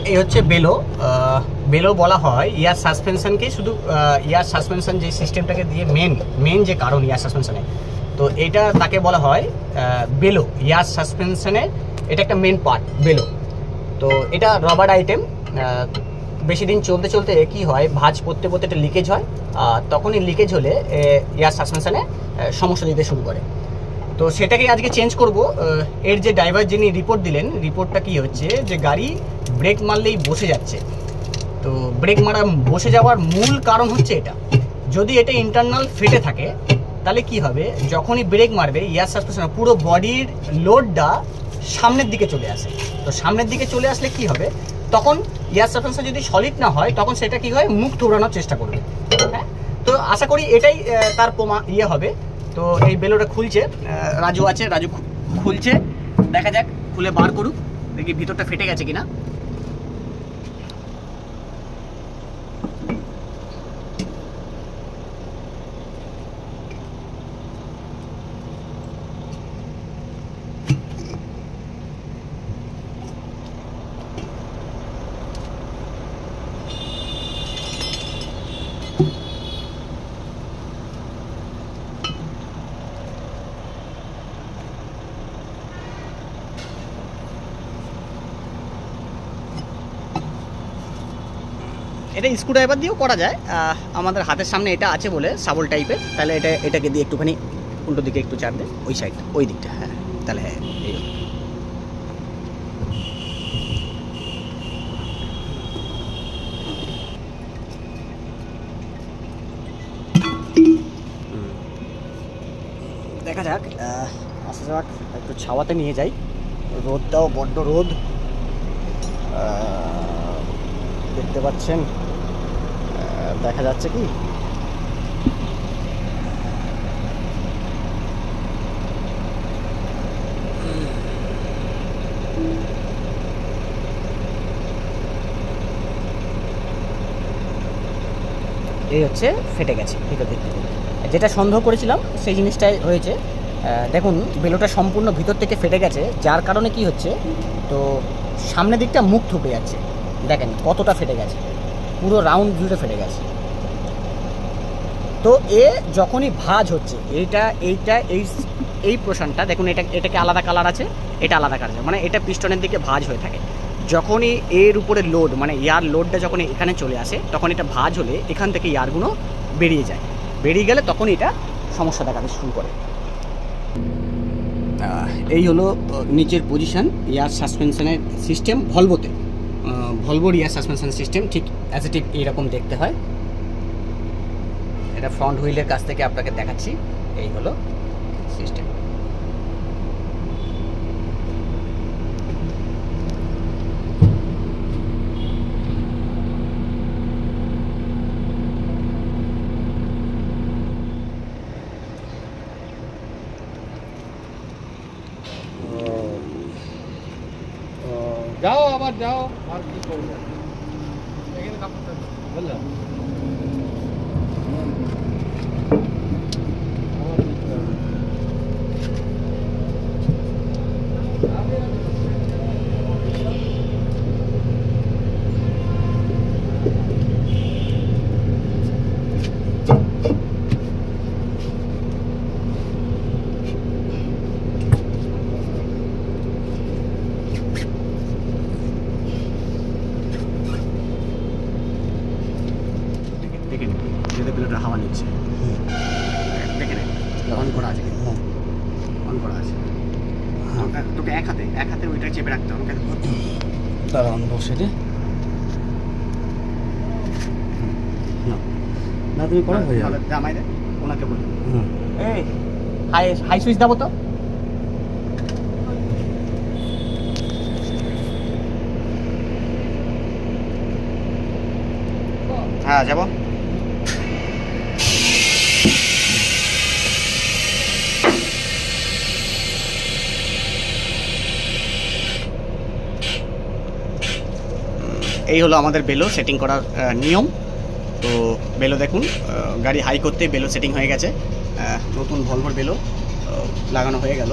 এই হচ্ছে below. Below বলা হয় এয়ার সাসপেনশনকে, শুধু এয়ার সাসপেনশন যে সিস্টেমটাকে দিয়ে মেন যে কারণ এয়ার সাসপেনশনে, তো এটা তাকে বলা হয় বেলো। এয়ার সাসপেনশনের এটা একটা মেন পার্ট বেলো। তো এটা রবার আইটেম, বেশি দিন চলতে চলতে কি হয়, ভাঁজ পড়তে পড়তে একটা লিকেজ হয়, তখনই লিকেজ হলে এয়ার সাসপেনশনে সমস্যা দিতে শুরু করে। তো সেটাকে আজকে চেঞ্জ করব। এর যে ড্রাইভার যিনি রিপোর্ট দিলেন, রিপোর্টটা কি হচ্ছে যে গাড়ি ব্রেক মারলেই বসে যাচ্ছে। তো ব্রেক মারা বসে যাওয়ার মূল কারণ হচ্ছে এটা। যদি এটা ইন্টারনাল ফেটে থাকে তাহলে কি হবে, যখনই ব্রেক মারবে এয়ার সাসপেনশন পুরো বডির লোডটা সামনের দিকে চলে আসে। তো সামনের দিকে চলে আসলে কি হবে, তখন এয়ার সাসপেনশন যদি সলিড না হয় তখন সেটা কি হয়, মুখ থোবড়ানোর চেষ্টা করবে। হ্যাঁ, তো আশা করি এটাই তার হবে। তো এই বেলোটা খুলছে, রাজু আছে, রাজু খুলছে, দেখা যাক, খুলে বার করুক, দেখি ভিতরটা ফেটে গেছে কিনা। এটা স্ক্রুড্রাইভার দিয়েও করা যায়, আমাদের হাতের সামনে এটা আছে বলে শাবল টাইপের, তাহলে এটাকে দিয়ে একটুখানি উল্টো দিকে একটু চাপ দেয়, ওই সাইডটা, ওই দিকটা, হ্যাঁ, তাহলে হ্যাঁ এই দেখা যাক। আসা যাক, একটু ছাওয়াতে নিয়ে যাই, রোদটাও বড্ড রোদ দেখতে পাচ্ছেন, দেখা যাচ্ছে কি। এই হচ্ছে ফেটে গেছে ভিতর দিক থেকে, যেটা সন্দেহ করেছিলাম সেই জিনিসটাই হয়েছে। দেখুন বেলোটা সম্পূর্ণ ভিতর থেকে ফেটে গেছে, যার কারণে কি হচ্ছে, তো সামনের দিকটা মুখ থুপে যাচ্ছে, দেখেন কতটা ফেটে গেছে, পুরো রাউন্ড জুড়ে ফেটে গেছে। তো যখনই ভাঁজ হচ্ছে, এই পোর্শনটা দেখুন, এটাকে আলাদা কালার আছে, এটা আলাদা কালার আছে, মানে এটা পিস্টনের দিকে ভাঁজ হয়ে থাকে। যখনই এর উপরে লোড, মানে এয়ার লোডটা যখন এখানে চলে আসে, তখন এটা ভাঁজ হলে এখান থেকে এয়ারগুলো বেরিয়ে যায়, বেরিয়ে গেলে তখন এটা সমস্যা দেখাতে শুরু করে। এই হলো নিচের পজিশন এয়ার সাসপেনশনের সিস্টেম ভলভোতে। ভলভোর এয়ার সাসপেনশন সিস্টেম ঠিক অ্যাজ ইট ইজ এইরকম দেখতে হয়। এটা ফ্রন্ট হুইলের কাছ থেকে আপনাকে দেখাচ্ছি, এই হলো সিস্টেম। যাও আবার যাও, আর কি করবো, এখানে কাপড় বুঝলাম। হাওয়া নিচ্ছে, দেখে নে, অন করা আছে, অন করা আছে। তোকে এক হাতে ওইটা চেপে রাখতে হবে, দাঁড়ান বসে রে, না তুমি করো হয়ে যাবে, জামাই দে ওনাকে বলি। এই হাই সুইচ দাও তো। হ্যাঁ যাবো। এই হলো আমাদের বেলো সেটিং করার নিয়ম। তো বেলো দেখুন, গাড়ি হাই করতে বেলো সেটিং হয়ে গেছে, নতুন ভলভোর বেলো লাগানো হয়ে গেল।